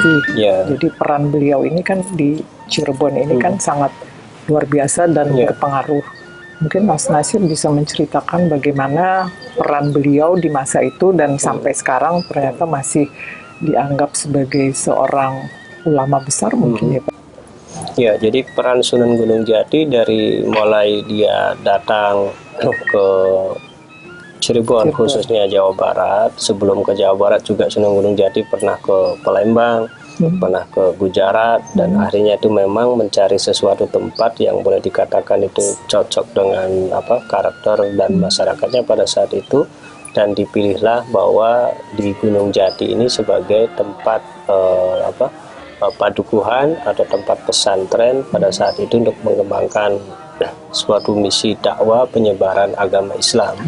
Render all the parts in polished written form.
Jati. Jadi peran beliau ini kan di Cirebon ini kan sangat luar biasa dan berpengaruh. Mungkin Mas Nasir bisa menceritakan bagaimana peran beliau di masa itu dan sampai sekarang ternyata masih dianggap sebagai seorang ulama besar mungkin ya Pak. Ya, jadi peran Sunan Gunung Jati dari mulai dia datang ke Cirebon, khususnya Jawa Barat. Sebelum ke Jawa Barat juga Sunan Gunung Jati pernah ke Palembang, pernah ke Gujarat, dan akhirnya itu memang mencari sesuatu tempat yang boleh dikatakan itu cocok dengan karakter dan masyarakatnya pada saat itu, dan dipilihlah bahwa di Gunung Jati ini sebagai tempat padukuhan atau tempat pesantren pada saat itu untuk mengembangkan suatu misi dakwah penyebaran agama Islam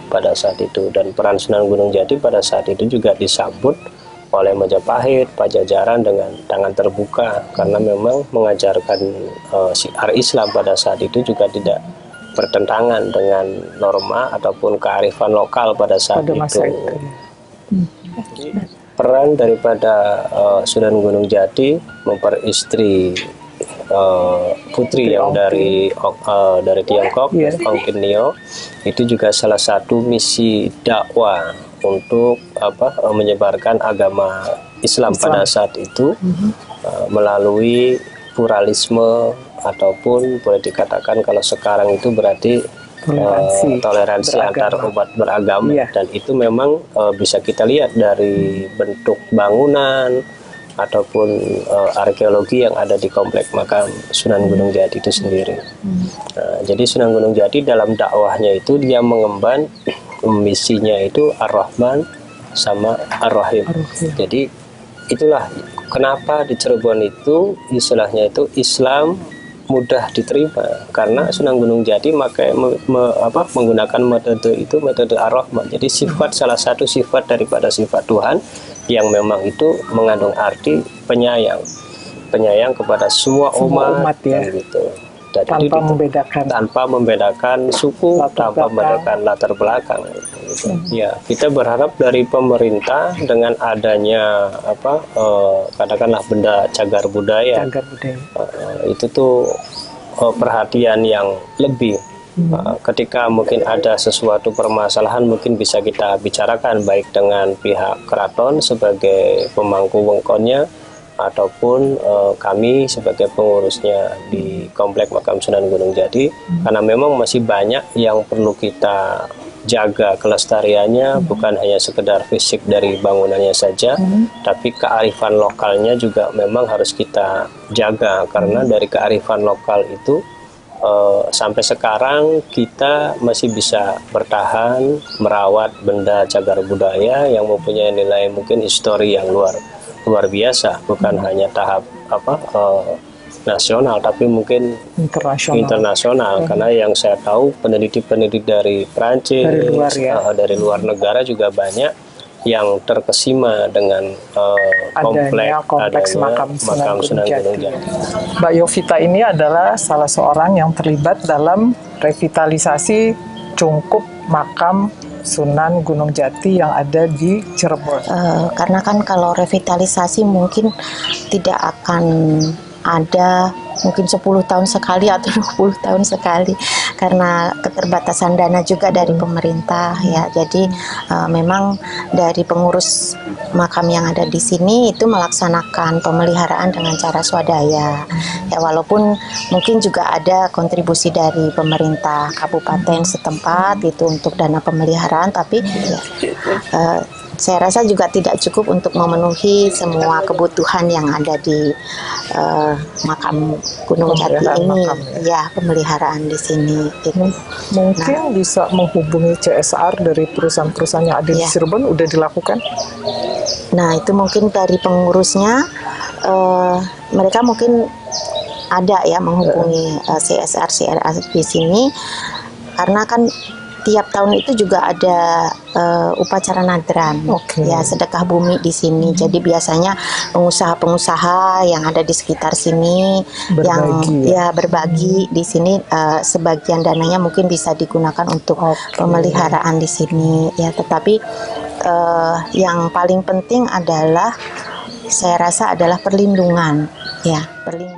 pada saat itu. Dan peran Sunan Gunung Jati pada saat itu juga disambut oleh Majapahit, Pajajaran dengan tangan terbuka, karena memang mengajarkan syiar Islam pada saat itu juga tidak bertentangan dengan norma ataupun kearifan lokal pada saat itu. Peran daripada Sunan Gunung Jati memperistri putri yang dari Tiongkok, Ongkin Nio, itu juga salah satu misi dakwah untuk menyebarkan agama Islam pada saat itu melalui pluralisme, ataupun boleh dikatakan kalau sekarang itu berarti toleransi antar umat beragama. Dan itu memang bisa kita lihat dari bentuk bangunan ataupun arkeologi yang ada di komplek makam Sunan Gunung Jati itu sendiri. Jadi Sunan Gunung Jati dalam dakwahnya itu dia mengemban misinya itu Ar-Rahman sama Ar-Rahim. Jadi itulah kenapa di Cirebon itu istilahnya itu Islam mudah diterima, karena Sunan Gunung Jati menggunakan metode Ar-Rahman. Jadi salah satu sifat daripada sifat Tuhan yang memang itu mengandung arti penyayang kepada semua umat ya. Gitu. Dan tanpa membedakan suku, tanpa membedakan latar belakang. Gitu. Ya, kita berharap dari pemerintah dengan adanya katakanlah benda cagar budaya, itu tuh perhatian yang lebih. Ketika mungkin ada sesuatu permasalahan mungkin bisa kita bicarakan baik dengan pihak keraton sebagai pemangku wengkonnya ataupun kami sebagai pengurusnya di komplek makam Sunan Gunung Jati, karena memang masih banyak yang perlu kita jaga kelestariannya, bukan hanya sekedar fisik dari bangunannya saja, tapi kearifan lokalnya juga memang harus kita jaga, karena dari kearifan lokal itu sampai sekarang kita masih bisa bertahan merawat benda cagar budaya yang mempunyai nilai mungkin histori yang luar biasa, bukan hanya tahap nasional tapi mungkin internasional. Karena yang saya tahu peneliti dari Prancis, dari luar negara juga banyak yang terkesima dengan kompleks makam Sunan Gunung Jati. Mbak Yovita ini adalah salah seorang yang terlibat dalam revitalisasi cungkup makam Sunan Gunung Jati yang ada di Cirebon. Karena kan kalau revitalisasi mungkin tidak akan ada mungkin 10 tahun sekali atau 20 tahun sekali, karena keterbatasan dana juga dari pemerintah ya. Jadi memang dari pengurus makam yang ada di sini itu melaksanakan pemeliharaan dengan cara swadaya ya, walaupun mungkin juga ada kontribusi dari pemerintah kabupaten setempat itu untuk dana pemeliharaan, tapi saya rasa juga tidak cukup untuk memenuhi semua kebutuhan yang ada di makam Gunung Jati ini ya, pemeliharaan di sini gitu. Mungkin bisa menghubungi CSR dari perusahaan-perusahaan yang ada di Cirebon, udah dilakukan? Nah itu mungkin dari pengurusnya mereka mungkin ada ya menghubungi CSR di sini, karena kan tiap tahun itu juga ada upacara nadran, ya sedekah bumi di sini. Jadi biasanya pengusaha-pengusaha yang ada di sekitar sini berbagi di sini, sebagian dananya mungkin bisa digunakan untuk pemeliharaan di sini ya. Tetapi yang paling penting adalah saya rasa adalah perlindungan, ya, perlindungan.